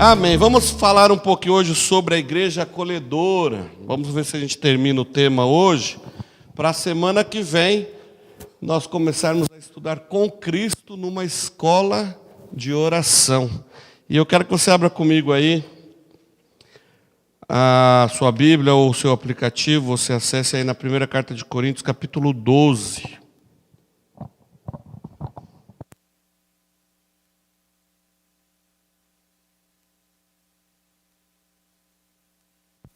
Amém. Vamos falar um pouquinho hoje sobre a igreja acolhedora. Vamos ver se a gente termina o tema hoje. Para a semana que vem, nós começarmos a estudar com Cristo numa escola de oração. E eu quero que você abra comigo aí a sua Bíblia ou o seu aplicativo. Você acesse aí na primeira carta de Coríntios, capítulo 12.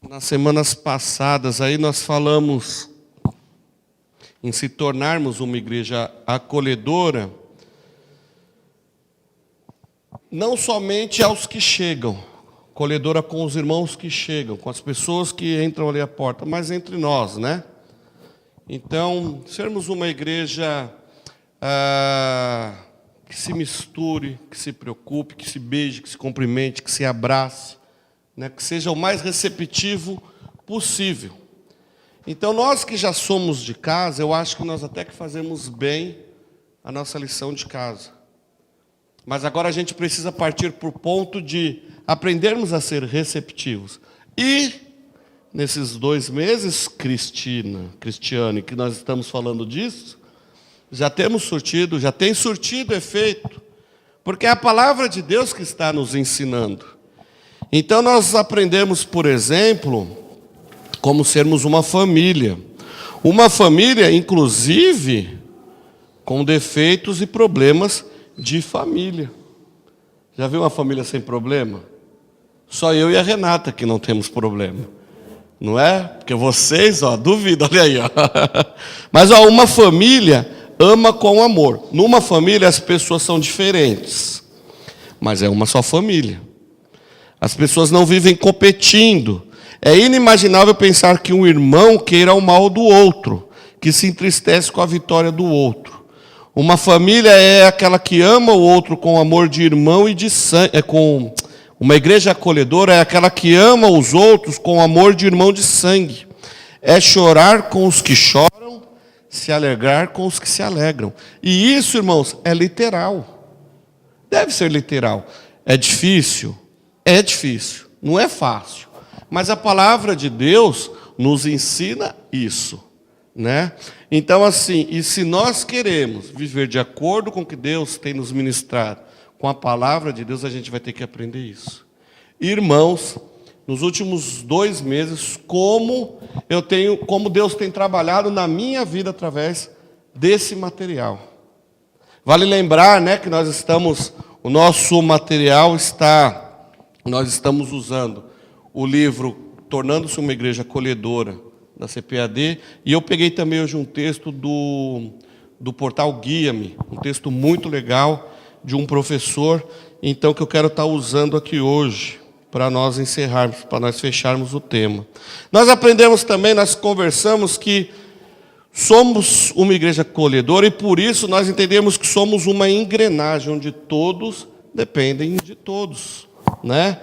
Nas semanas passadas aí nós falamos em se tornarmos uma igreja acolhedora, não somente aos que chegam, acolhedora com os irmãos que chegam, com as pessoas que entram ali à porta, mas entre nós, né? Então, sermos uma igreja que se misture, que se preocupe, que se beije, que se cumprimente, que se abrace, né, que seja o mais receptivo possível. Então, nós que já somos de casa, eu acho que nós até que fazemos bem a nossa lição de casa. Mas agora a gente precisa partir para o ponto de aprendermos a ser receptivos. E, nesses 2 meses, Cristiane, que nós estamos falando disso, já temos surtido, já tem surtido efeito, porque é a palavra de Deus que está nos ensinando. Então nós aprendemos, por exemplo, como sermos uma família. Uma família, inclusive, com defeitos e problemas de família. Já viu uma família sem problema? Só eu e a Renata que não temos problema. Não é? Porque vocês, duvido, olha aí. Mas uma família ama com amor. Numa família as pessoas são diferentes, mas é uma só família. As pessoas não vivem competindo. É inimaginável pensar que um irmão queira o mal do outro, que se entristece com a vitória do outro. Uma família é aquela que ama o outro com amor de irmão e de sangue. Uma igreja acolhedora é aquela que ama os outros com amor de irmão de sangue. É chorar com os que choram, se alegrar com os que se alegram. E isso, irmãos, é literal. Deve ser literal. É difícil? É difícil, não é fácil, mas a palavra de Deus nos ensina isso, né? Então assim, e se nós queremos viver de acordo com o que Deus tem nos ministrado, com a palavra de Deus, a gente vai ter que aprender isso. Irmãos, nos últimos 2 meses, como Deus tem trabalhado na minha vida através desse material. Vale lembrar, né, que nós estamos usando o livro Tornando-se uma Igreja Acolhedora, da CPAD, e eu peguei também hoje um texto do portal Guia-me, um texto muito legal, de um professor, então que eu quero estar usando aqui hoje, para nós encerrarmos, para nós fecharmos o tema. Nós aprendemos também, nós conversamos que somos uma igreja acolhedora, e por isso nós entendemos que somos uma engrenagem, onde todos dependem de todos, né?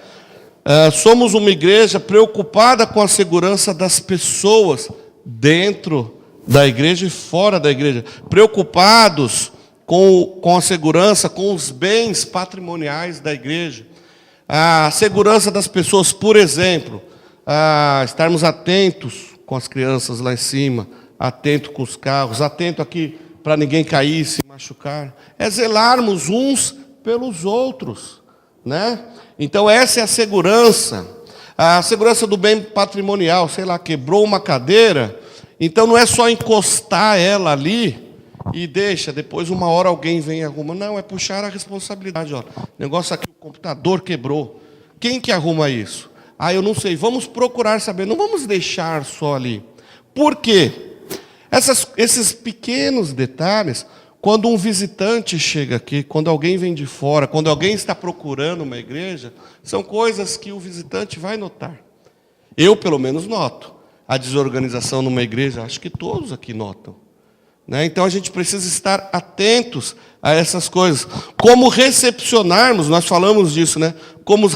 Somos uma igreja preocupada com a segurança das pessoas dentro da igreja e fora da igreja, preocupados com a segurança, com os bens patrimoniais da igreja, a segurança das pessoas, por exemplo, estarmos atentos com as crianças lá em cima, atento com os carros, atento aqui para ninguém cair e se machucar, é zelarmos uns pelos outros, né? Então essa é a segurança do bem patrimonial. Sei lá, quebrou uma cadeira, então não é só encostar ela ali e deixa, depois uma hora alguém vem e arruma. Não, é puxar a responsabilidade. Negócio aqui, o computador quebrou. Quem que arruma isso? Eu não sei, vamos procurar saber, não vamos deixar só ali. Por quê? Esses pequenos detalhes, quando um visitante chega aqui, quando alguém vem de fora, quando alguém está procurando uma igreja, são coisas que o visitante vai notar. Eu, pelo menos, noto. A desorganização numa igreja, acho que todos aqui notam, né? Então, a gente precisa estar atentos a essas coisas. Como recepcionarmos, nós falamos disso, né? Como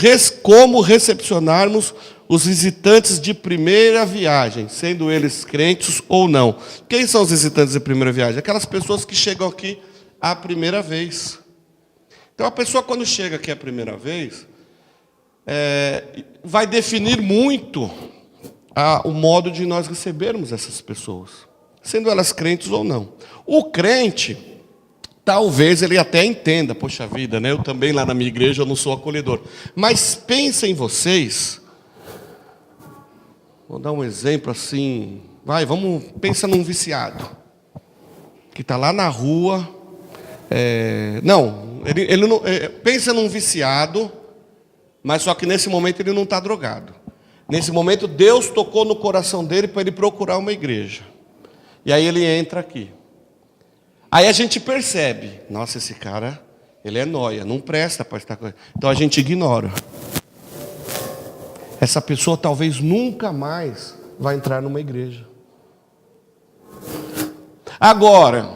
recepcionarmos os visitantes de primeira viagem, sendo eles crentes ou não. Quem são os visitantes de primeira viagem? Aquelas pessoas que chegam aqui a primeira vez. Então, a pessoa, quando chega aqui a primeira vez, vai definir muito o modo de nós recebermos essas pessoas, sendo elas crentes ou não. O crente, talvez ele até entenda, poxa vida, né? Eu também lá na minha igreja eu não sou acolhedor. Mas pensem vocês, vou dar um exemplo assim, pensa num viciado, que está lá na rua, pensa num viciado, mas só que nesse momento ele não está drogado. Nesse momento Deus tocou no coração dele para ele procurar uma igreja. E aí ele entra aqui. Aí a gente percebe, nossa, esse cara, ele é nóia, não presta para estar com ele. Então a gente ignora. Essa pessoa talvez nunca mais vai entrar numa igreja. Agora,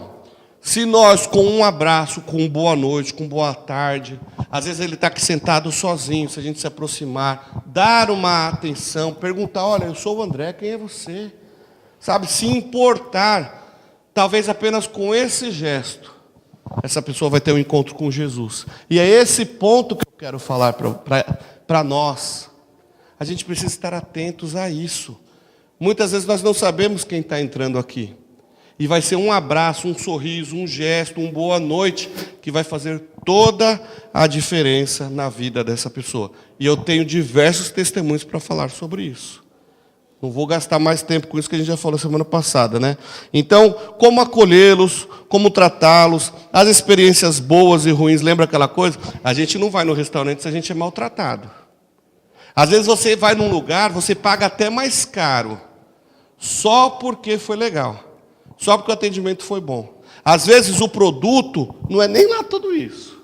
se nós com um abraço, com boa noite, com boa tarde, às vezes ele está aqui sentado sozinho, se a gente se aproximar, dar uma atenção, perguntar, olha, eu sou o André, quem é você? Sabe, se importar. Talvez apenas com esse gesto, essa pessoa vai ter um encontro com Jesus. E é esse ponto que eu quero falar para nós. A gente precisa estar atentos a isso. Muitas vezes nós não sabemos quem está entrando aqui. E vai ser um abraço, um sorriso, um gesto, um boa noite, que vai fazer toda a diferença na vida dessa pessoa. E eu tenho diversos testemunhos para falar sobre isso. Não vou gastar mais tempo com isso que a gente já falou semana passada, né? Então, como acolhê-los, como tratá-los, as experiências boas e ruins, lembra aquela coisa? A gente não vai no restaurante se a gente é maltratado. Às vezes você vai num lugar, você paga até mais caro, só porque foi legal, só porque o atendimento foi bom. Às vezes o produto não é nem lá tudo isso.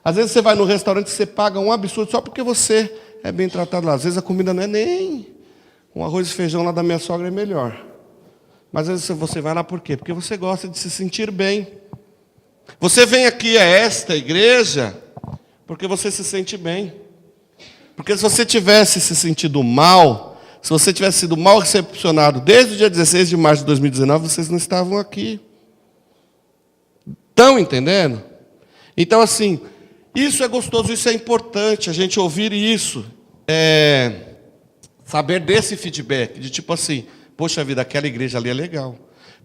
Às vezes você vai no restaurante e você paga um absurdo só porque você é bem tratado lá. Às vezes a comida não é nem... Um arroz e feijão lá da minha sogra é melhor. Mas às vezes você vai lá por quê? Porque você gosta de se sentir bem. Você vem aqui a esta igreja porque você se sente bem. Porque se você tivesse se sentido mal, se você tivesse sido mal recepcionado desde o dia 16 de março de 2019, vocês não estavam aqui. Estão entendendo? Então, assim, isso é gostoso, isso é importante, a gente ouvir isso. Saber desse feedback, de tipo assim, poxa vida, aquela igreja ali é legal.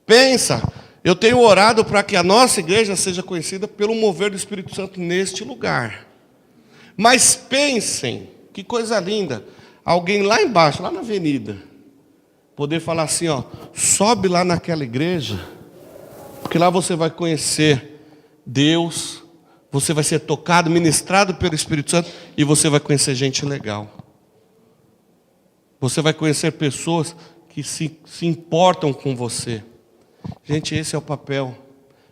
Pensa, eu tenho orado para que a nossa igreja seja conhecida pelo mover do Espírito Santo neste lugar. Mas pensem, que coisa linda, alguém lá embaixo, lá na avenida, poder falar assim, ó, sobe lá naquela igreja, porque lá você vai conhecer Deus, você vai ser tocado, ministrado pelo Espírito Santo, e você vai conhecer gente legal. Você vai conhecer pessoas que se importam com você. Gente, esse é o papel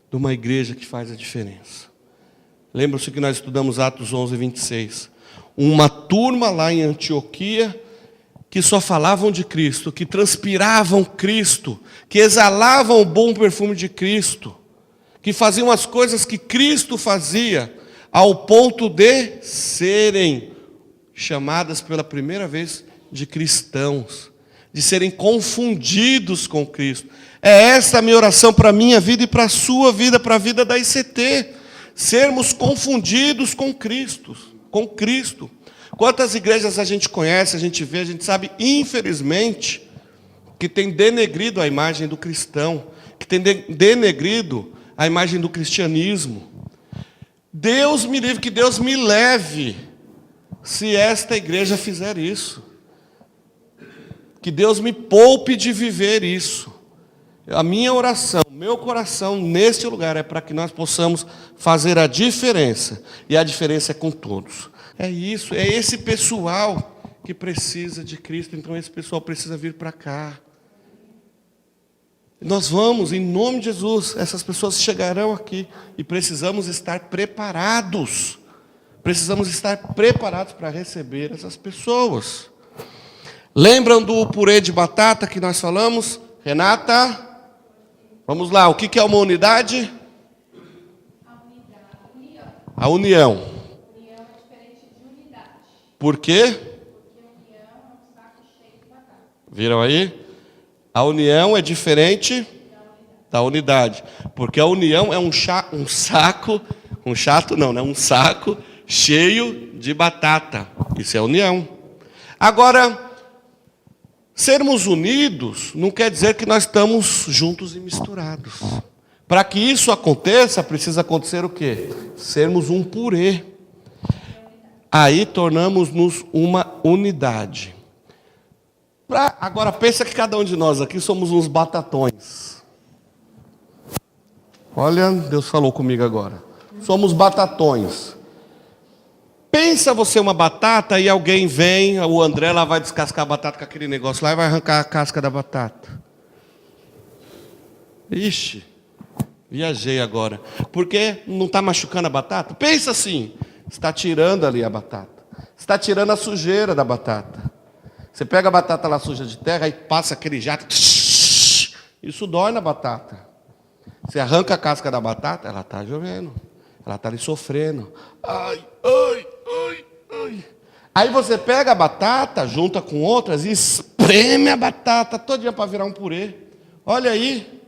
de uma igreja que faz a diferença. Lembra-se que nós estudamos Atos 11, 26. Uma turma lá em Antioquia que só falavam de Cristo, que transpiravam Cristo, que exalavam o bom perfume de Cristo, que faziam as coisas que Cristo fazia, ao ponto de serem chamadas pela primeira vez de cristãos, de serem confundidos com Cristo. É essa a minha oração para a minha vida e para a sua vida, para a vida da ICT. Sermos confundidos com Cristo. Quantas igrejas a gente conhece, a gente vê, a gente sabe, infelizmente, que tem denegrido a imagem do cristão, que tem denegrido a imagem do cristianismo. Deus me livre, que Deus me leve, se esta igreja fizer isso. Que Deus me poupe de viver isso. A minha oração, meu coração neste lugar é para que nós possamos fazer a diferença. E a diferença é com todos. É isso, é esse pessoal que precisa de Cristo. Então esse pessoal precisa vir para cá. Nós vamos, em nome de Jesus, essas pessoas chegarão aqui. E precisamos estar preparados. Precisamos estar preparados para receber essas pessoas. Lembram do purê de batata que nós falamos? Renata? Vamos lá, o que é uma unidade? A união. União é diferente de unidade. Por quê? Porque união é um saco cheio de batata. Viram aí? A união é diferente da unidade. Porque a união é um saco cheio de batata. Isso é união. Agora, sermos unidos não quer dizer que nós estamos juntos e misturados. Para que isso aconteça, precisa acontecer o quê? Sermos um purê. Aí tornamos-nos uma unidade. Agora pensa que cada um de nós aqui somos uns batatões. Olha, Deus falou comigo agora. Somos batatões. Pensa você uma batata e alguém vem, o André lá vai descascar a batata com aquele negócio lá e vai arrancar a casca da batata. Ixi, viajei agora. Porque não está machucando a batata? Pensa assim, está tirando ali a batata. Está tirando a sujeira da batata. Você pega a batata lá suja de terra e passa aquele jato. Isso dói na batata. Você arranca a casca da batata, ela está jogando. Ela está ali sofrendo. Ai, ai, ai, ai. Aí você pega a batata, junta com outras e espreme a batata todinha para virar um purê. Olha aí.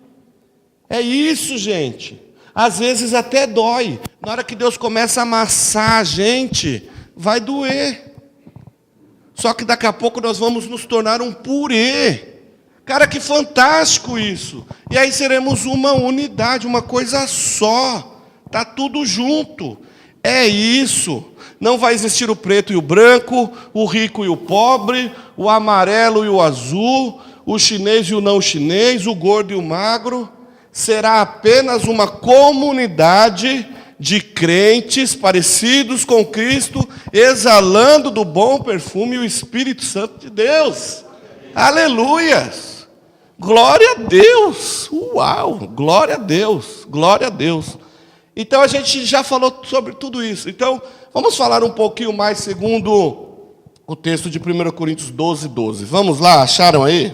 É isso, gente. Às vezes até dói. Na hora que Deus começa a amassar a gente, vai doer. Só que daqui a pouco nós vamos nos tornar um purê. Cara, que fantástico isso. E aí seremos uma unidade, uma coisa só. Está tudo junto. É isso. Não vai existir o preto e o branco, o rico e o pobre, o amarelo e o azul, o chinês e o não chinês, o gordo e o magro. Será apenas uma comunidade de crentes parecidos com Cristo, exalando do bom perfume o Espírito Santo de Deus. Aleluias! Glória a Deus! Uau! Glória a Deus! Glória a Deus! Então a gente já falou sobre tudo isso. Então vamos falar um pouquinho mais segundo o texto de 1 Coríntios 12, 12. Vamos lá, acharam aí?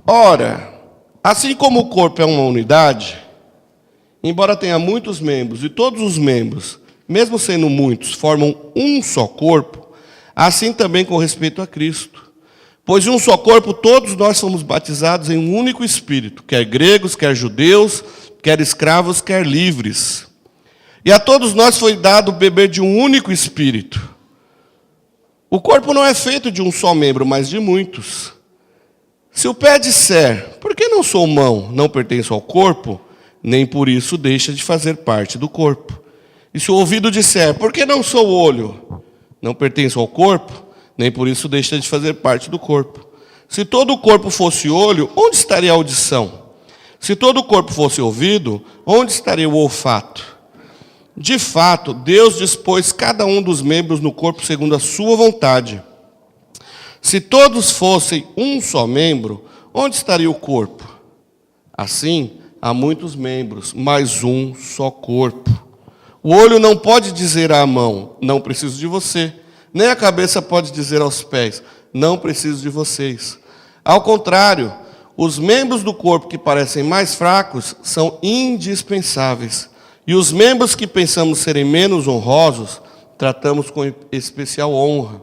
Ora, assim como o corpo é uma unidade, embora tenha muitos membros, e todos os membros, mesmo sendo muitos, formam um só corpo, assim também com respeito a Cristo. Pois de um só corpo todos nós somos batizados em um único Espírito, quer gregos, quer judeus, quer escravos, quer livres. E a todos nós foi dado beber de um único Espírito. O corpo não é feito de um só membro, mas de muitos. Se o pé disser, por que não sou mão, não pertenço ao corpo, nem por isso deixa de fazer parte do corpo. E se o ouvido disser, por que não sou olho, não pertenço ao corpo, nem por isso deixa de fazer parte do corpo. Se todo o corpo fosse olho, onde estaria a audição? Se todo o corpo fosse ouvido, onde estaria o olfato? De fato, Deus dispôs cada um dos membros no corpo segundo a sua vontade. Se todos fossem um só membro, onde estaria o corpo? Assim, há muitos membros, mas um só corpo. O olho não pode dizer à mão, não preciso de você. Nem a cabeça pode dizer aos pés, não preciso de vocês. Ao contrário, os membros do corpo que parecem mais fracos são indispensáveis. E os membros que pensamos serem menos honrosos, tratamos com especial honra.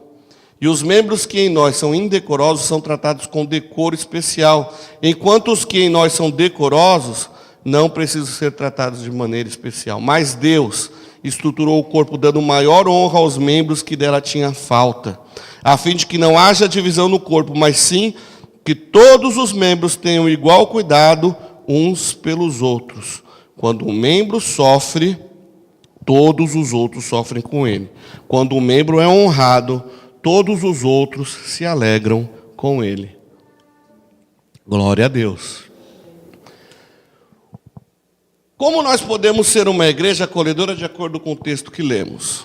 E os membros que em nós são indecorosos são tratados com decoro especial, enquanto os que em nós são decorosos não precisam ser tratados de maneira especial. Mas Deus estruturou o corpo dando maior honra aos membros que dela tinha falta, a fim de que não haja divisão no corpo, mas sim que todos os membros tenham igual cuidado uns pelos outros. Quando um membro sofre, todos os outros sofrem com ele. Quando um membro é honrado, todos os outros se alegram com ele. Glória a Deus. Como nós podemos ser uma igreja acolhedora de acordo com o texto que lemos?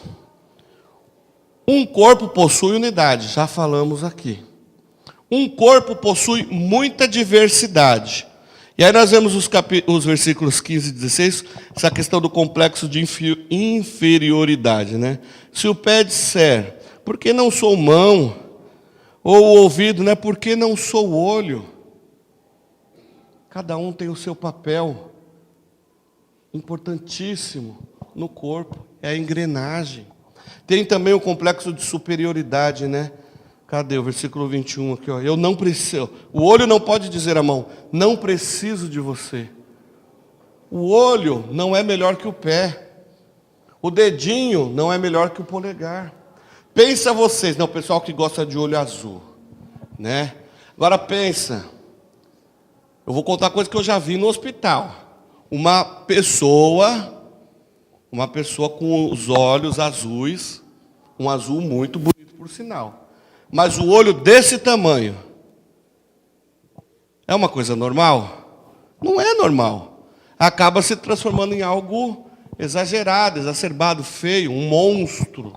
Um corpo possui unidade, já falamos aqui. Um corpo possui muita diversidade. E aí nós vemos os versículos 15 e 16, essa questão do complexo de inferioridade, né? Se o pé disser, por que não sou mão? Ou o ouvido, né? Por que não sou olho? Cada um tem o seu papel importantíssimo no corpo, é a engrenagem. Tem também o complexo de superioridade, né? Cadê o versículo 21 aqui? Ó. Eu não preciso. O olho não pode dizer à mão, não preciso de você. O olho não é melhor que o pé. O dedinho não é melhor que o polegar. Pensa vocês, né, o pessoal que gosta de olho azul, né? Agora pensa, eu vou contar coisa que eu já vi no hospital. Uma pessoa com os olhos azuis, um azul muito bonito por sinal, mas o olho desse tamanho, é uma coisa normal? Não é normal. Acaba se transformando em algo exagerado, exacerbado, feio, um monstro.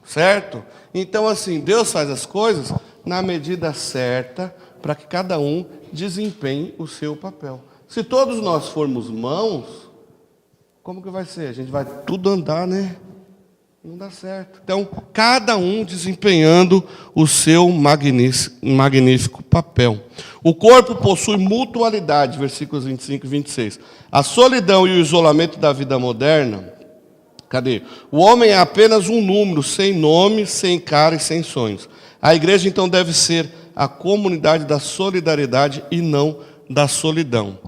Certo? Então, assim, Deus faz as coisas na medida certa para que cada um desempenhe o seu papel. Se todos nós formos mãos, como que vai ser? A gente vai tudo andar, né? Não dá certo. Então, cada um desempenhando o seu magnífico papel. O corpo possui mutualidade, versículos 25 e 26. A solidão e o isolamento da vida moderna. Cadê? O homem é apenas um número, sem nome, sem cara e sem sonhos. A igreja, então, deve ser a comunidade da solidariedade e não da solidão.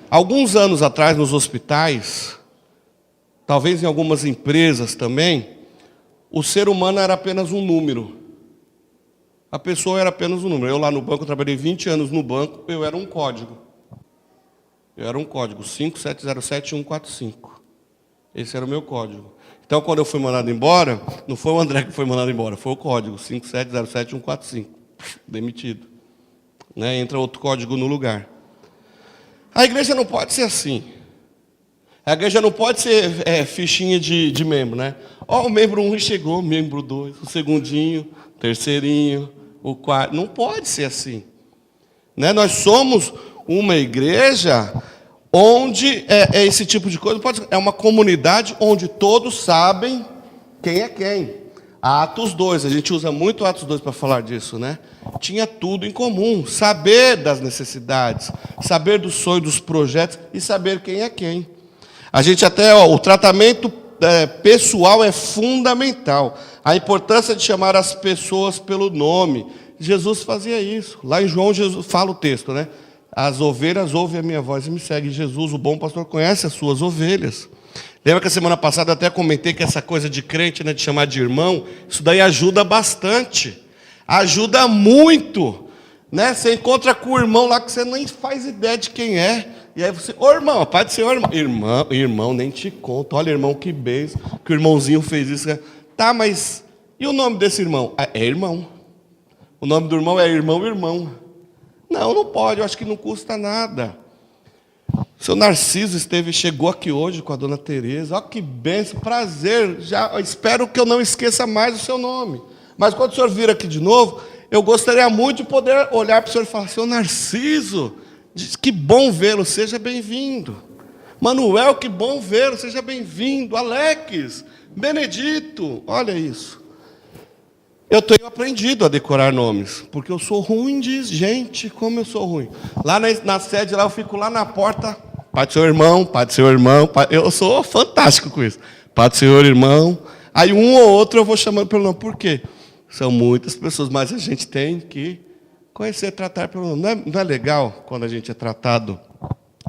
Alguns anos atrás, nos hospitais, talvez em algumas empresas também, o ser humano era apenas um número. A pessoa era apenas um número. Eu lá no banco, eu trabalhei 20 anos no banco, eu era um código. Eu era um código, 5707145. Esse era o meu código. Então, quando eu fui mandado embora, não foi o André que foi mandado embora, foi o código, 5707145. Demitido. Né? Entra outro código no lugar. A igreja não pode ser assim. A igreja não pode ser fichinha de membro, né? Ó, o membro 1 chegou, o membro 2, o segundinho, o terceirinho, o quarto. Não pode ser assim. Né? Nós somos uma igreja onde é esse tipo de coisa. É uma comunidade onde todos sabem quem é quem. Atos 2, a gente usa muito Atos 2 para falar disso, né? Tinha tudo em comum, saber das necessidades, saber dos sonhos, dos projetos e saber quem é quem. A gente até, o tratamento pessoal é fundamental. A importância de chamar as pessoas pelo nome. Jesus fazia isso. Lá em João, Jesus fala o texto, né? As ovelhas ouvem a minha voz e me seguem. Jesus, o bom pastor, conhece as suas ovelhas. Lembra que a semana passada eu até comentei que essa coisa de crente, né, de chamar de irmão, isso daí ajuda bastante. Ajuda muito. Né? Você encontra com o irmão lá que você nem faz ideia de quem é. E aí você, ô irmão, pode ser ô irmão. Irmão, nem te conto. Olha, irmão, que beijo, que o irmãozinho fez isso. Tá, mas e o nome desse irmão? É irmão. O nome do irmão é irmão. Não, não pode, eu acho que não custa nada. O seu Narciso chegou aqui hoje com a dona Tereza. Olha que bênção, prazer. Já espero que eu não esqueça mais o seu nome. Mas quando o senhor vir aqui de novo, eu gostaria muito de poder olhar para o senhor e falar, seu Narciso, que bom vê-lo, seja bem-vindo. Manuel, que bom vê-lo, seja bem-vindo. Alex, Benedito, olha isso. Eu tenho aprendido a decorar nomes, porque eu sou ruim de gente, como eu sou ruim. Lá na sede, lá eu fico lá na porta, Pai do seu irmão, eu sou fantástico com isso. Pai do Senhor, irmão. Aí um ou outro eu vou chamando pelo nome. Por quê? São muitas pessoas, mas a gente tem que conhecer, tratar pelo nome. Não é legal quando a gente é tratado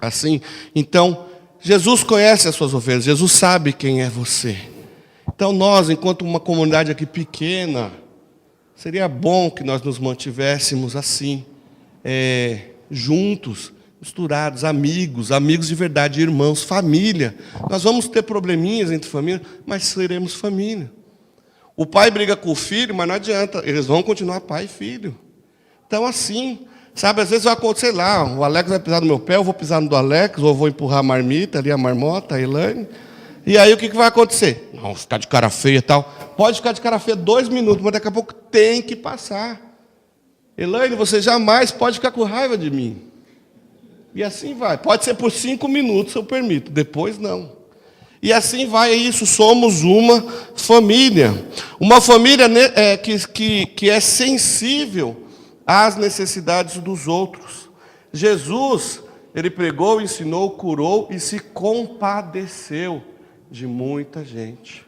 assim? Então, Jesus conhece as suas ovelhas, Jesus sabe quem é você. Então nós, enquanto uma comunidade aqui pequena, seria bom que nós nos mantivéssemos assim, juntos, misturados, amigos de verdade, irmãos, família. Nós vamos ter probleminhas entre família, mas seremos família. O pai briga com o filho, mas não adianta, eles vão continuar pai e filho. Então assim, sabe, às vezes vai acontecer lá, o Alex vai pisar no meu pé, eu vou pisar no do Alex, ou eu vou empurrar a marmita ali, a marmota, a Elaine. E aí o que vai acontecer? Não, ficar de cara feia e tal. Pode ficar de cara feia 2 minutos, mas daqui a pouco tem que passar. Elaine, você jamais pode ficar com raiva de mim. E assim vai. Pode ser por 5 minutos, eu permito. Depois não. E assim vai, é isso. Somos uma família. Uma família que é sensível às necessidades dos outros. Jesus, ele pregou, ensinou, curou e se compadeceu de muita gente.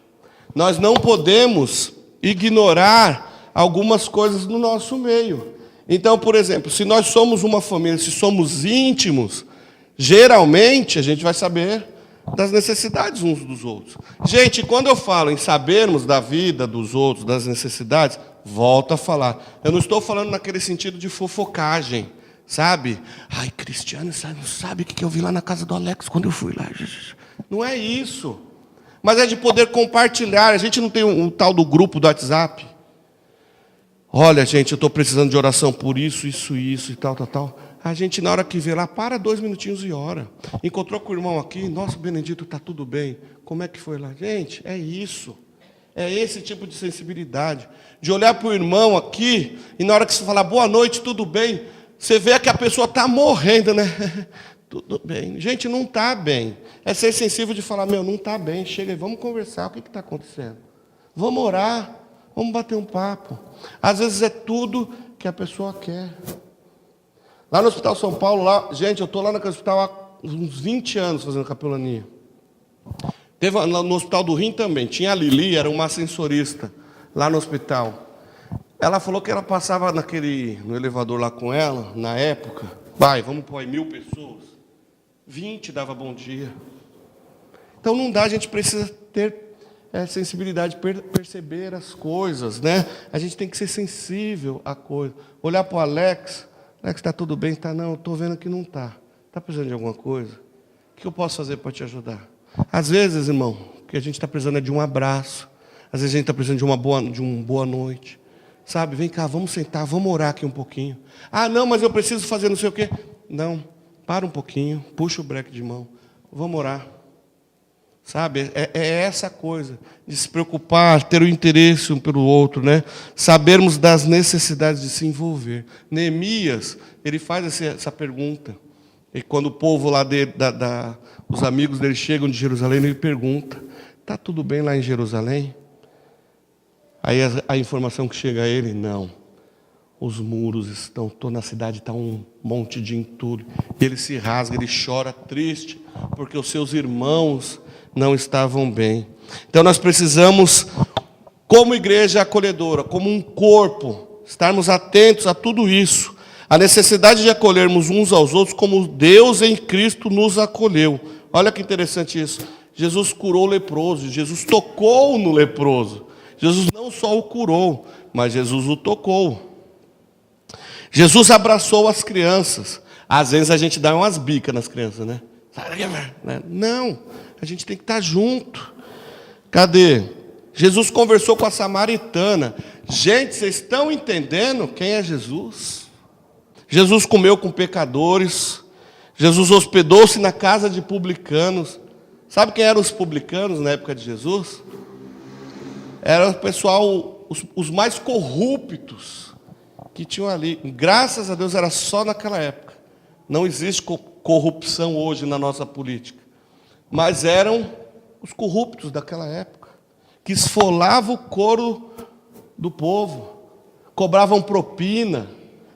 Nós não podemos ignorar algumas coisas no nosso meio. Então, por exemplo, se nós somos uma família, se somos íntimos, geralmente a gente vai saber das necessidades uns dos outros. Gente, quando eu falo em sabermos da vida dos outros, das necessidades, volto a falar. Eu não estou falando naquele sentido de fofocagem, sabe? Ai, Cristiano, não sabe o que eu vi lá na casa do Alex quando eu fui lá. Não é isso. Mas é de poder compartilhar. A gente não tem um tal do grupo do WhatsApp. Olha, gente, eu estou precisando de oração por isso e tal. A gente, na hora que vê lá, para 2 minutinhos e ora. Encontrou com o irmão aqui, nossa, Benedito, está tudo bem. Como é que foi lá? Gente, é isso. É esse tipo de sensibilidade. De olhar para o irmão aqui, e na hora que você falar, boa noite, tudo bem, você vê que a pessoa está morrendo, né? Tudo bem. Gente, não está bem. É ser sensível de falar, não está bem, chega aí, vamos conversar, o que está acontecendo? Vamos orar, vamos bater um papo. Às vezes é tudo que a pessoa quer. Lá no Hospital São Paulo, gente, eu estou lá naquele hospital há uns 20 anos fazendo capelania. Teve no Hospital do Rim também, tinha a Lili, era uma ascensorista, lá no hospital. Ela falou que ela passava no elevador lá com ela, na época, vamos pôr aí 1.000 pessoas, 20 dava bom dia. Então não dá, a gente precisa ter sensibilidade, perceber as coisas, né? A gente tem que ser sensível à coisa. Olhar para o Alex, está tudo bem? Tá, não, estou vendo que não está. Está precisando de alguma coisa? O que eu posso fazer para te ajudar? Às vezes, irmão, o que a gente está precisando é de um abraço. Às vezes a gente está precisando de uma boa noite. Sabe, vem cá, vamos sentar, vamos orar aqui um pouquinho. Ah, não, mas eu preciso fazer não sei o quê. Não, para um pouquinho, puxa o breque de mão. Vamos orar. Sabe, é essa coisa, de se preocupar, ter o interesse um pelo outro, né? Sabermos das necessidades de se envolver. Neemias, ele faz essa pergunta. E quando o povo lá os amigos dele chegam de Jerusalém, ele pergunta, está tudo bem lá em Jerusalém? Aí a informação que chega a ele, não. Os muros estão, toda a cidade está um monte de entulho. Ele se rasga, ele chora triste, porque os seus irmãos não estavam bem. Então nós precisamos, como igreja acolhedora, como um corpo, estarmos atentos a tudo isso. A necessidade de acolhermos uns aos outros como Deus em Cristo nos acolheu. Olha que interessante isso. Jesus curou o leproso, Jesus tocou no leproso. Jesus não só o curou, mas Jesus o tocou. Jesus abraçou as crianças. Às vezes a gente dá umas bicas nas crianças, né? Não, a gente tem que estar junto. Cadê? Jesus conversou com a samaritana. Gente, vocês estão entendendo quem é Jesus? Jesus comeu com pecadores. Jesus hospedou-se na casa de publicanos. Sabe quem eram os publicanos na época de Jesus? Era o pessoal, os mais corruptos que tinham ali. Graças a Deus era só naquela época. Não existe corrupção hoje na nossa política. Mas eram os corruptos daquela época, que esfolavam o couro do povo, cobravam propina,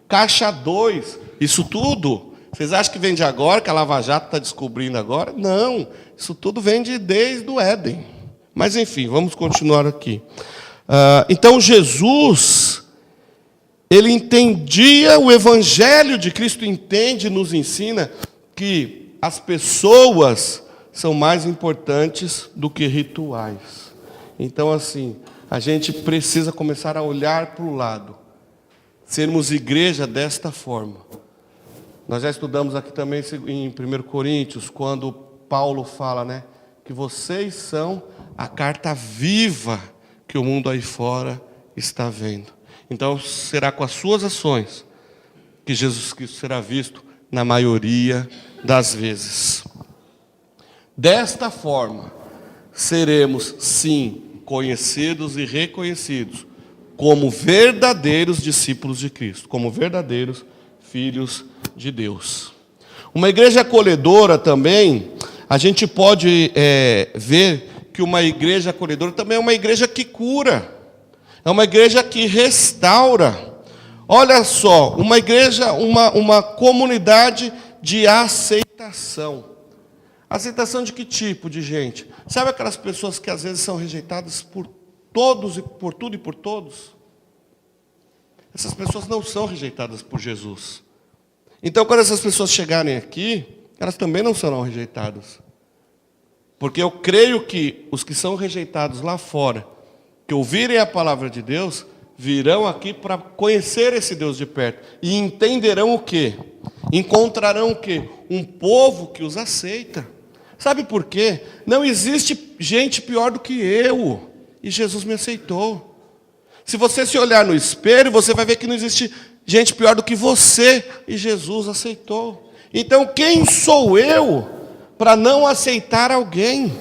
caixa 2, isso tudo. Vocês acham que vem de agora, que a Lava Jato está descobrindo agora? Não, isso tudo vem desde o Éden. Mas, enfim, vamos continuar aqui. Então, Jesus, ele entendia o Evangelho de Cristo, entende, nos ensina que as pessoas são mais importantes do que rituais. Então, assim, a gente precisa começar a olhar para o lado. Sermos igreja desta forma. Nós já estudamos aqui também em 1 Coríntios, quando Paulo fala, né, que vocês são a carta viva que o mundo aí fora está vendo. Então, será com as suas ações que Jesus Cristo será visto na maioria das vezes. Desta forma, seremos, sim, conhecidos e reconhecidos como verdadeiros discípulos de Cristo, como verdadeiros filhos de Deus. Uma igreja acolhedora também, a gente pode ver que uma igreja acolhedora também é uma igreja que cura, é uma igreja que restaura. Olha só, uma igreja, uma comunidade de aceitação. Aceitação de que tipo de gente? Sabe aquelas pessoas que às vezes são rejeitadas por todos e por tudo e por todos? Essas pessoas não são rejeitadas por Jesus. Então, quando essas pessoas chegarem aqui, elas também não serão rejeitadas. Porque eu creio que os que são rejeitados lá fora, que ouvirem a palavra de Deus, virão aqui para conhecer esse Deus de perto. E entenderão o quê? Encontrarão o quê? Um povo que os aceita. Sabe por quê? Não existe gente pior do que eu. E Jesus me aceitou. Se você se olhar no espelho, você vai ver que não existe gente pior do que você. E Jesus aceitou. Então quem sou eu para não aceitar alguém?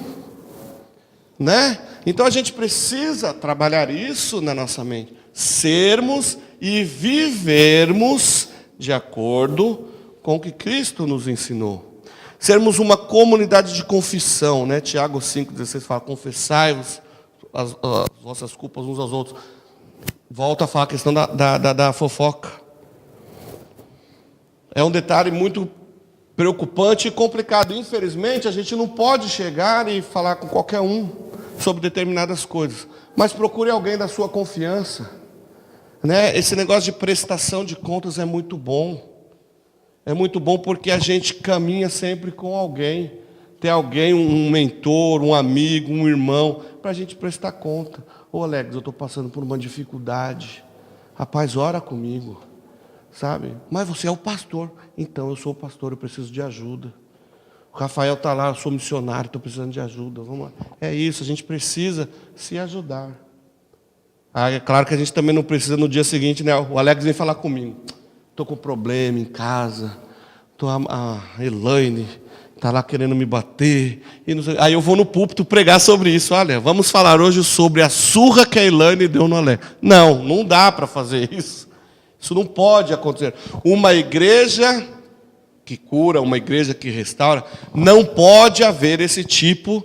Né? Então a gente precisa trabalhar isso na nossa mente. Sermos e vivermos de acordo com o que Cristo nos ensinou. Sermos uma comunidade de confissão, né? Tiago 5,16 fala, confessai-vos as vossas culpas uns aos outros. Volta a falar a questão da fofoca. É um detalhe muito preocupante e complicado. Infelizmente, a gente não pode chegar e falar com qualquer um sobre determinadas coisas. Mas procure alguém da sua confiança. Né? Esse negócio de prestação de contas é muito bom. É muito bom porque a gente caminha sempre com alguém. Ter alguém, um mentor, um amigo, um irmão, para a gente prestar conta. Ô Alex, eu estou passando por uma dificuldade. Rapaz, ora comigo. Sabe? Mas você é o pastor. Então, eu sou o pastor, eu preciso de ajuda. O Rafael está lá, eu sou missionário, estou precisando de ajuda. Vamos lá. É isso, a gente precisa se ajudar. É claro que a gente também não precisa no dia seguinte, né? O Alex vem falar comigo. Estou com problema em casa. A Elaine está lá querendo me bater. E não sei. Aí eu vou no púlpito pregar sobre isso. Olha, vamos falar hoje sobre a surra que a Elaine deu no Alex. Não, não dá para fazer isso. Isso não pode acontecer. Uma igreja que cura, uma igreja que restaura, não pode haver esse tipo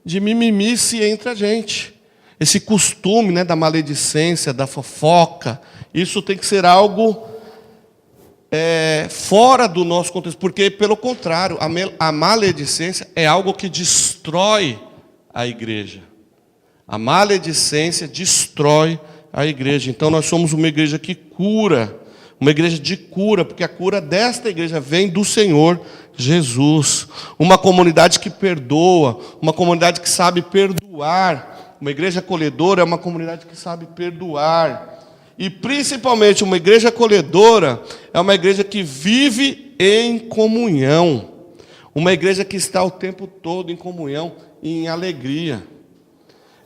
de mimimice entre a gente. Esse costume, né, da maledicência, da fofoca, isso tem que ser algo fora do nosso contexto. Porque, pelo contrário, a maledicência é algo que destrói a igreja. A maledicência destrói a igreja. Então, nós somos uma igreja que cura. Uma igreja de cura, porque a cura desta igreja vem do Senhor Jesus. Uma comunidade que perdoa, uma comunidade que sabe perdoar. Uma igreja acolhedora é uma comunidade que sabe perdoar. E principalmente uma igreja acolhedora é uma igreja que vive em comunhão. Uma igreja que está o tempo todo em comunhão e em alegria.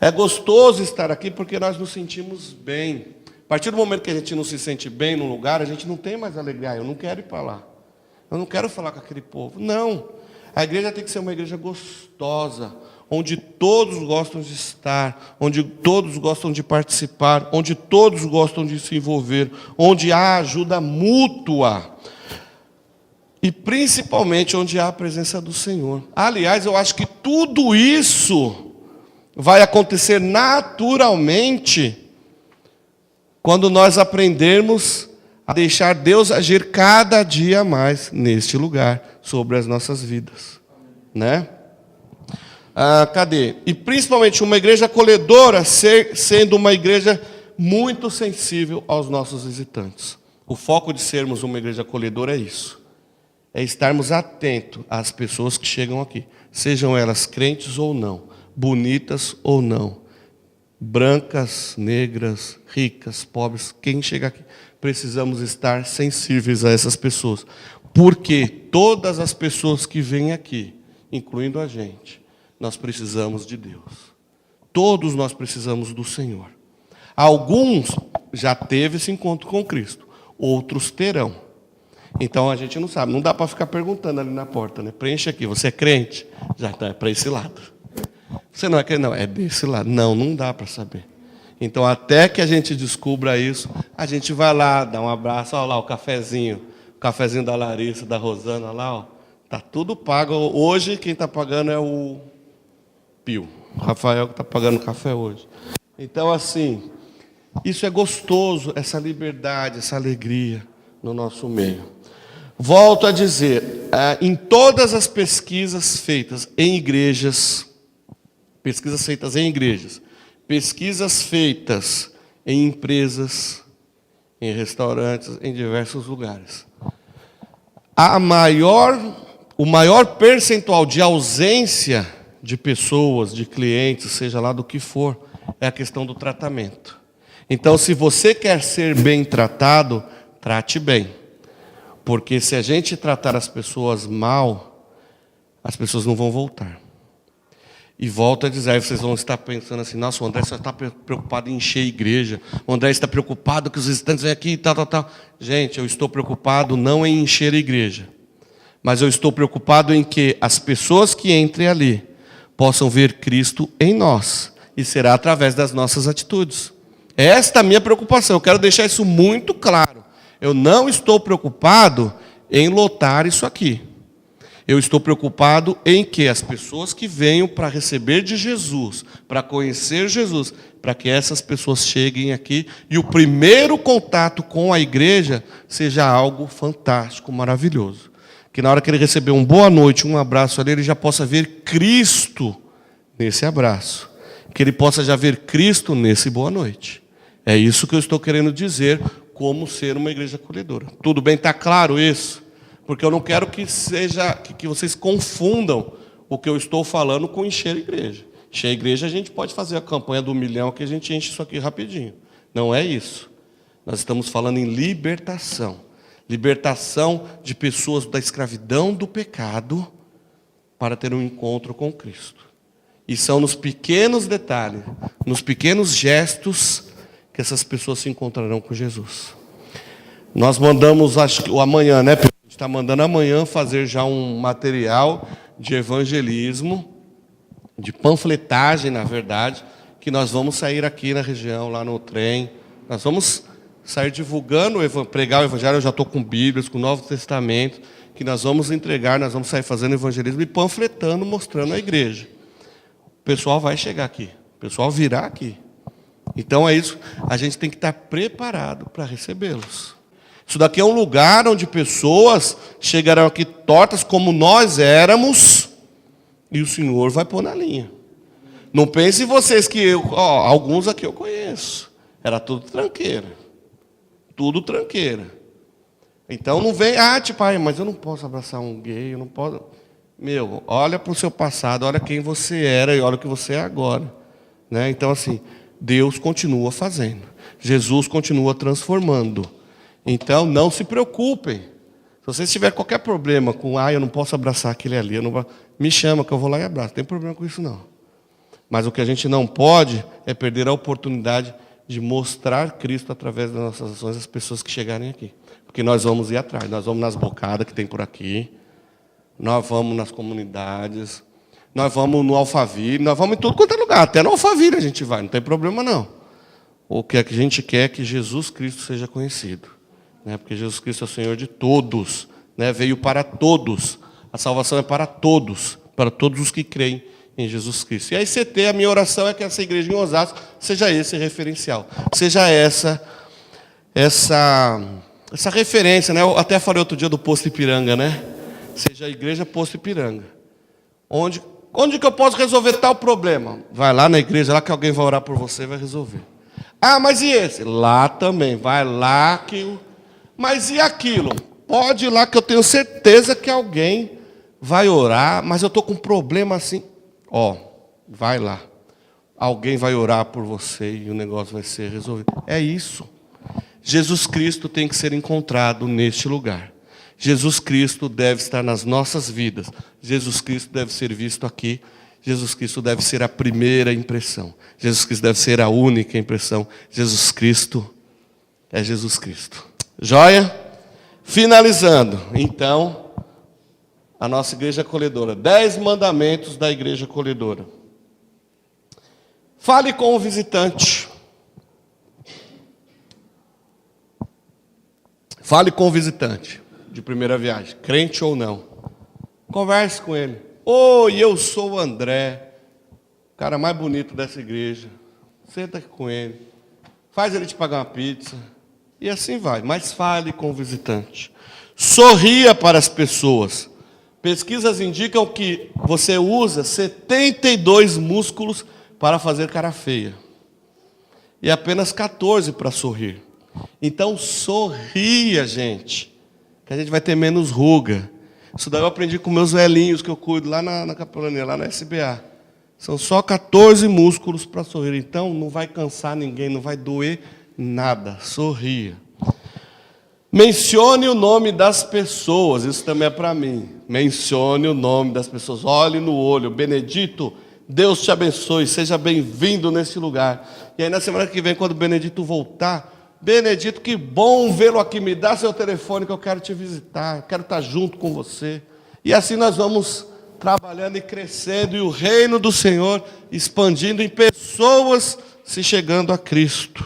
É gostoso estar aqui porque nós nos sentimos bem. A partir do momento que a gente não se sente bem num lugar, a gente não tem mais alegria. Eu não quero ir para lá. Eu não quero falar com aquele povo. Não. A igreja tem que ser uma igreja gostosa, onde todos gostam de estar, onde todos gostam de participar, onde todos gostam de se envolver, onde há ajuda mútua. E principalmente onde há a presença do Senhor. Aliás, eu acho que tudo isso vai acontecer naturalmente quando nós aprendermos a deixar Deus agir cada dia mais neste lugar, sobre as nossas vidas. Né? Cadê? E principalmente uma igreja acolhedora, sendo uma igreja muito sensível aos nossos visitantes. O foco de sermos uma igreja acolhedora é isso. É estarmos atentos às pessoas que chegam aqui. Sejam elas crentes ou não, bonitas ou não. Brancas, negras, ricas, pobres, quem chega aqui, precisamos estar sensíveis a essas pessoas. Porque todas as pessoas que vêm aqui, incluindo a gente, nós precisamos de Deus. Todos nós precisamos do Senhor. Alguns já teve esse encontro com Cristo, outros terão. Então a gente não sabe, não dá para ficar perguntando ali na porta, né? Preenche aqui, você é crente? Já está, é para esse lado. Você não é crente? Não, é desse lado. Não, não dá para saber. Então, até que a gente descubra isso, a gente vai lá, dá um abraço, olha lá o cafezinho da Larissa, da Rosana, lá, ó, tá tudo pago. Hoje, quem está pagando é o Pio, o Rafael que está pagando o café hoje. Então, assim, isso é gostoso, essa liberdade, essa alegria no nosso meio. Volto a dizer, em todas as pesquisas feitas em igrejas, pesquisas feitas em empresas, em restaurantes, em diversos lugares, o maior percentual de ausência de pessoas, de clientes, seja lá do que for, é a questão do tratamento. Então, se você quer ser bem tratado, trate bem. Porque se a gente tratar as pessoas mal, as pessoas não vão voltar. E volto a dizer, aí vocês vão estar pensando assim, nossa, o André só está preocupado em encher a igreja. O André está preocupado que os visitantes venham aqui e tal. Gente, eu estou preocupado não em encher a igreja. Mas eu estou preocupado em que as pessoas que entrem ali possam ver Cristo em nós. E será através das nossas atitudes. Esta é a minha preocupação. Eu quero deixar isso muito claro. Eu não estou preocupado em lotar isso aqui. Eu estou preocupado em que as pessoas que venham para receber de Jesus, para conhecer Jesus, para que essas pessoas cheguem aqui e o primeiro contato com a igreja seja algo fantástico, maravilhoso. Que na hora que ele receber um boa noite, um abraço ali, ele já possa ver Cristo nesse abraço. Que ele possa já ver Cristo nesse boa noite. É isso que eu estou querendo dizer, como ser uma igreja acolhedora. Tudo bem, está claro isso? Porque eu não quero que vocês confundam o que eu estou falando com encher a igreja. Encher a igreja, a gente pode fazer a campanha do 1 milhão, que a gente enche isso aqui rapidinho. Não é isso. Nós estamos falando em libertação. Libertação de pessoas da escravidão do pecado para ter um encontro com Cristo. E são nos pequenos detalhes, nos pequenos gestos, que essas pessoas se encontrarão com Jesus. Nós mandamos, acho que amanhã, né, Pedro? A gente está mandando amanhã fazer já um material de evangelismo, de panfletagem, na verdade, que nós vamos sair aqui na região, lá no trem. Nós vamos sair divulgando, pregar o evangelho. Eu já estou com Bíblias, com o Novo Testamento, que nós vamos entregar, nós vamos sair fazendo evangelismo e panfletando, mostrando a igreja. O pessoal vai chegar aqui, o pessoal virá aqui. Então é isso, a gente tem que estar preparado para recebê-los. Isso daqui é um lugar onde pessoas chegarão aqui tortas como nós éramos, e o Senhor vai pôr na linha. Não pensem vocês que alguns aqui eu conheço. Era tudo tranqueira. Tudo tranqueira. Então não vem, mas eu não posso abraçar um gay, eu não posso. Meu, olha para o seu passado, olha quem você era e olha o que você é agora. Né? Então assim, Deus continua fazendo. Jesus continua transformando. Então, não se preocupem. Se vocês tiverem qualquer problema com, eu não posso abraçar aquele ali, me chama que eu vou lá e abraço. Não tem problema com isso, não. Mas o que a gente não pode é perder a oportunidade de mostrar Cristo através das nossas ações às pessoas que chegarem aqui. Porque nós vamos ir atrás. Nós vamos nas bocadas que tem por aqui. Nós vamos nas comunidades. Nós vamos no Alphaville. Nós vamos em tudo quanto é lugar. Até no Alphaville a gente vai. Não tem problema, não. O que a gente quer é que Jesus Cristo seja conhecido. Porque Jesus Cristo é o Senhor de todos, veio para todos, a salvação é para todos os que creem em Jesus Cristo. E a ICT, a minha oração é que essa igreja em Osasco seja esse referencial, seja essa referência, Eu até falei outro dia do Posto Ipiranga, Seja a igreja Posto Ipiranga. Onde que eu posso resolver tal problema? Vai lá na igreja, lá que alguém vai orar por você e vai resolver. Mas e esse? Lá também, vai lá que... Mas e aquilo? Pode ir lá que eu tenho certeza que alguém vai orar, mas eu estou com um problema assim. Vai lá. Alguém vai orar por você e o negócio vai ser resolvido. É isso. Jesus Cristo tem que ser encontrado neste lugar. Jesus Cristo deve estar nas nossas vidas. Jesus Cristo deve ser visto aqui. Jesus Cristo deve ser a primeira impressão. Jesus Cristo deve ser a única impressão. Jesus Cristo é Jesus Cristo. Joia? Finalizando, então, a nossa igreja acolhedora. 10 mandamentos da igreja acolhedora. Fale com o visitante. Fale com o visitante de primeira viagem, crente ou não. Converse com ele. Oi, eu sou o André, o cara mais bonito dessa igreja. Senta aqui com ele. Faz ele te pagar uma pizza. E assim vai, mas fale com o visitante. Sorria para as pessoas. Pesquisas indicam que você usa 72 músculos para fazer cara feia. E apenas 14 para sorrir. Então sorria, gente. Que a gente vai ter menos ruga. Isso daí eu aprendi com meus velhinhos que eu cuido lá na capelania, lá na SBA. São só 14 músculos para sorrir. Então, não vai cansar ninguém, não vai doer nada. Sorria. Mencione o nome das pessoas. Isso também é para mim. Mencione o nome das pessoas. Olhe no olho. Benedito, Deus te abençoe. Seja bem-vindo nesse lugar. E aí, na semana que vem, quando o Benedito voltar, Benedito, que bom vê-lo aqui. Me dá seu telefone que eu quero te visitar. Eu quero estar junto com você. E assim nós vamos trabalhando e crescendo, e o reino do Senhor expandindo em pessoas se chegando a Cristo.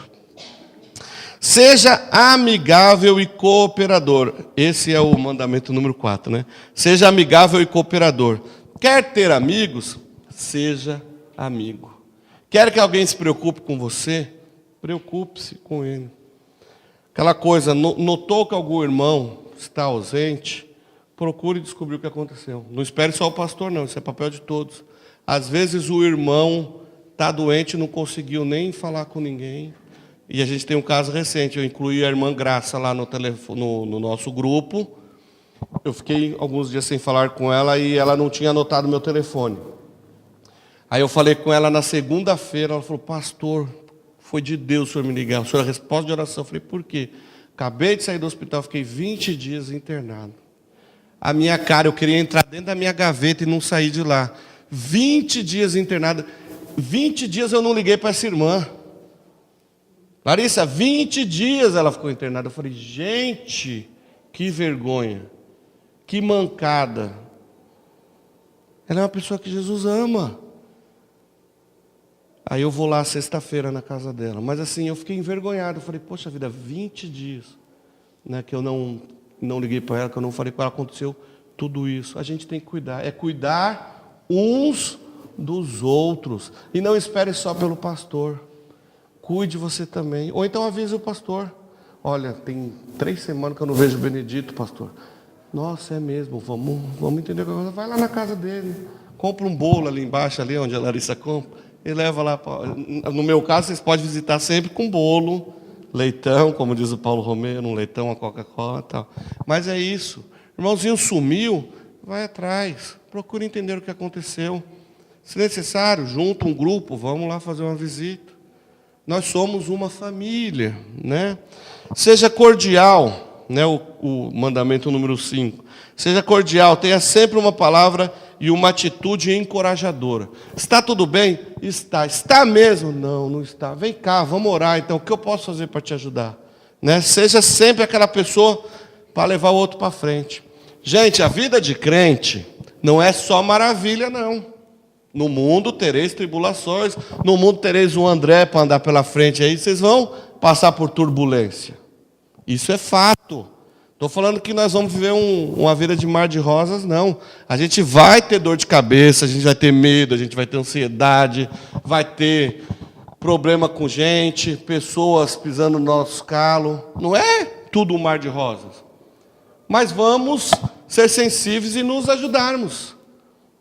Seja amigável e cooperador. Esse é o mandamento número 4, né? Seja amigável e cooperador. Quer ter amigos? Seja amigo. Quer que alguém se preocupe com você? Preocupe-se com ele. Aquela coisa, notou que algum irmão está ausente? Procure descobrir o que aconteceu. Não espere só o pastor, não. Isso é papel de todos. Às vezes o irmão está doente e não conseguiu nem falar com ninguém. E a gente tem um caso recente. Eu incluí a irmã Graça lá no nosso grupo. Eu fiquei alguns dias sem falar com ela e ela não tinha anotado meu telefone. Aí eu falei com ela na segunda-feira. Ela falou, pastor, foi de Deus o senhor me ligar. O senhor é resposta de oração. Eu falei, por quê? Acabei de sair do hospital, fiquei 20 dias internado. A minha cara, eu queria entrar dentro da minha gaveta e não sair de lá. 20 dias internado. 20 dias eu não liguei para essa irmã. Larissa, 20 dias ela ficou internada. Eu falei, gente, que vergonha. Que mancada. Ela é uma pessoa que Jesus ama. Aí eu vou lá sexta-feira na casa dela. Mas assim, eu fiquei envergonhado. Eu falei, poxa vida, 20 dias, né, que eu não liguei para ela, que eu não falei com ela, aconteceu tudo isso. A gente tem que cuidar. É cuidar uns dos outros. E não espere só pelo pastor. Cuide você também. Ou então avise o pastor. Olha, tem 3 semanas que eu não vejo o Benedito, pastor. Nossa, é mesmo. Vamos entender o que aconteceu. Vai lá na casa dele. Compra um bolo ali embaixo, ali onde a Larissa compra. E leva lá. No meu caso, vocês podem visitar sempre com bolo, leitão, como diz o Paulo Romero, um leitão, uma Coca-Cola e tal. Mas é isso. Irmãozinho sumiu, vai atrás. Procure entender o que aconteceu. Se necessário, junta um grupo, vamos lá fazer uma visita. Nós somos uma família, né? Seja cordial, né? O mandamento número 5. Seja cordial, tenha sempre uma palavra e uma atitude encorajadora. Está tudo bem? Está. Está mesmo? Não, não está. Vem cá, vamos orar. Então, o que eu posso fazer para te ajudar? Né? Seja sempre aquela pessoa para levar o outro para frente. Gente, a vida de crente não é só maravilha, não. No mundo tereis tribulações. No mundo tereis um André para andar pela frente. Aí vocês vão passar por turbulência. Isso é fato. Estou falando que nós vamos viver uma vida de mar de rosas, não. A gente vai ter dor de cabeça, a gente vai ter medo, a gente vai ter ansiedade, vai ter problema com gente, pessoas pisando no nosso calo. Não é tudo um mar de rosas. Mas vamos ser sensíveis e nos ajudarmos.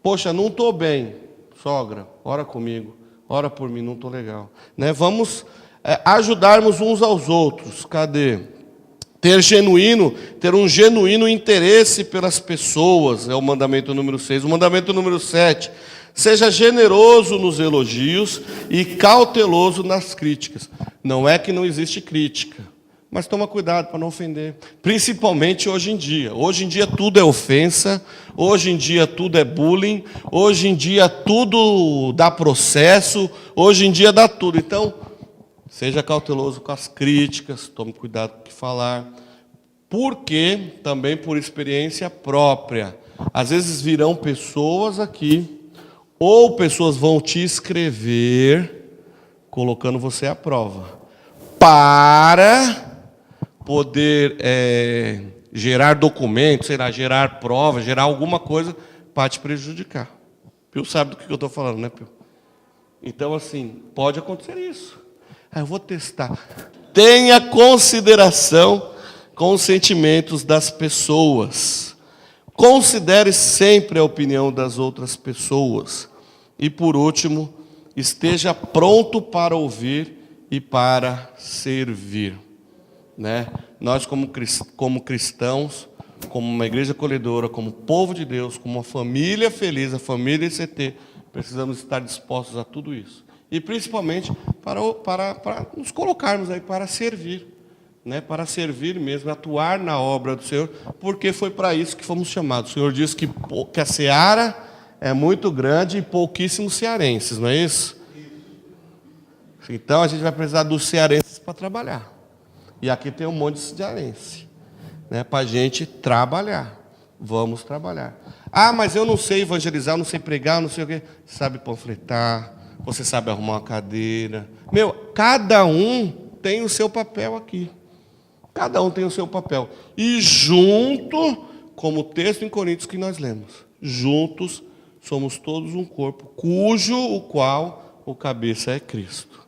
Poxa, não estou bem. Sogra, ora comigo. Ora por mim, não estou legal. Né? Vamos ajudarmos uns aos outros. Cadê? Ter um genuíno interesse pelas pessoas, é o mandamento número 6. O mandamento número 7, seja generoso nos elogios e cauteloso nas críticas. Não é que não existe crítica, mas toma cuidado para não ofender. Principalmente hoje em dia. Hoje em dia tudo é ofensa, hoje em dia tudo é bullying, hoje em dia tudo dá processo, hoje em dia dá tudo. Então, seja cauteloso com as críticas, tome cuidado com o que falar, porque, também por experiência própria, às vezes virão pessoas aqui, ou pessoas vão te escrever, colocando você à prova, para poder gerar documentos, sei lá, gerar provas, gerar alguma coisa para te prejudicar. Pio sabe do que eu estou falando, né, Pio? Então, assim, pode acontecer isso. Eu vou testar. Tenha consideração com os sentimentos das pessoas. Considere sempre a opinião das outras pessoas. E, por último, esteja pronto para ouvir e para servir. Né? Nós, como cristãos, como uma igreja acolhedora, como povo de Deus, como uma família feliz, a família ICT, Precisamos estar dispostos a tudo isso. E principalmente para nos colocarmos aí para servir, né? Para servir mesmo, atuar na obra do Senhor, porque foi para isso que fomos chamados. O Senhor diz que a seara é muito grande e pouquíssimos cearenses, não é isso? Então a gente vai precisar dos cearenses para trabalhar. E aqui tem um monte de cearense, né? Para a gente trabalhar. Vamos trabalhar. Ah, mas eu não sei evangelizar, eu não sei pregar, eu não sei o quê. Você sabe panfletar, você sabe arrumar uma cadeira. Meu, cada um tem o seu papel aqui. Cada um tem o seu papel. E junto, como o texto em Coríntios que nós lemos, juntos somos todos um corpo, o qual o cabeça é Cristo.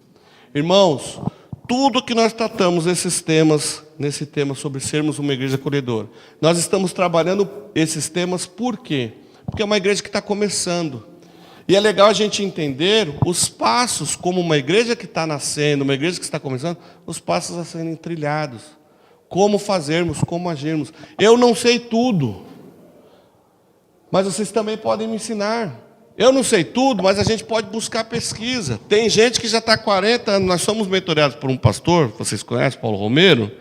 Irmãos, tudo que nós tratamos nesse tema sobre sermos uma igreja acolhedora, nós estamos trabalhando esses temas por quê? Porque é uma igreja que está começando. E é legal a gente entender os passos, como uma igreja que está nascendo, uma igreja que está começando, os passos a serem trilhados. Como fazermos, como agirmos. Eu não sei tudo, mas vocês também podem me ensinar. Eu não sei tudo, mas a gente pode buscar pesquisa. Tem gente que já está há 40 anos, nós somos mentoreados por um pastor, vocês conhecem, Paulo Romero,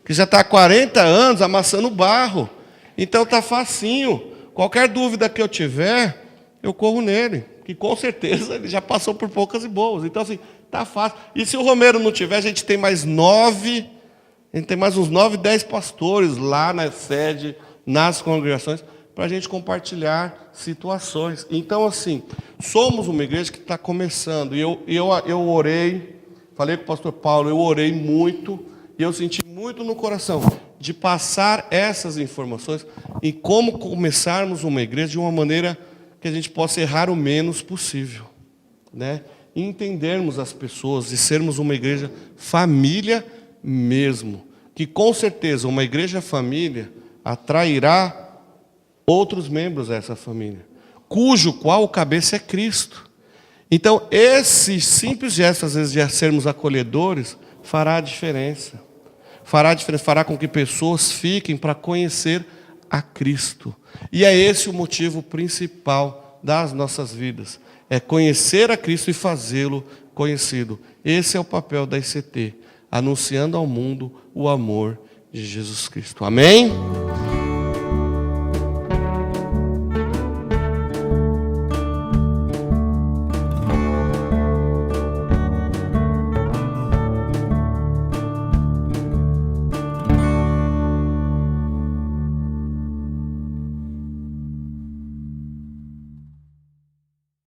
que já está há 40 anos amassando barro. Então está facinho. Qualquer dúvida que eu tiver, eu corro nele, que com certeza ele já passou por poucas e boas. Então, assim, está fácil. E se o Romero não tiver, a gente tem mais uns 9, 10 pastores lá na sede, nas congregações, para a gente compartilhar situações. Então, assim, somos uma igreja que está começando. E eu orei, falei com o pastor Paulo, eu orei muito, e eu senti muito no coração de passar essas informações em como começarmos uma igreja de uma maneira que a gente possa errar o menos possível, né? E entendermos as pessoas e sermos uma igreja família mesmo, que com certeza uma igreja família atrairá outros membros dessa família, qual o cabeça é Cristo. Então, esse simples gesto, às vezes, de sermos acolhedores, fará a diferença. Fará com que pessoas fiquem para conhecer a Cristo. E é esse o motivo principal das nossas vidas. É conhecer a Cristo e fazê-lo conhecido. Esse é o papel da ICT, anunciando ao mundo o amor de Jesus Cristo. Amém?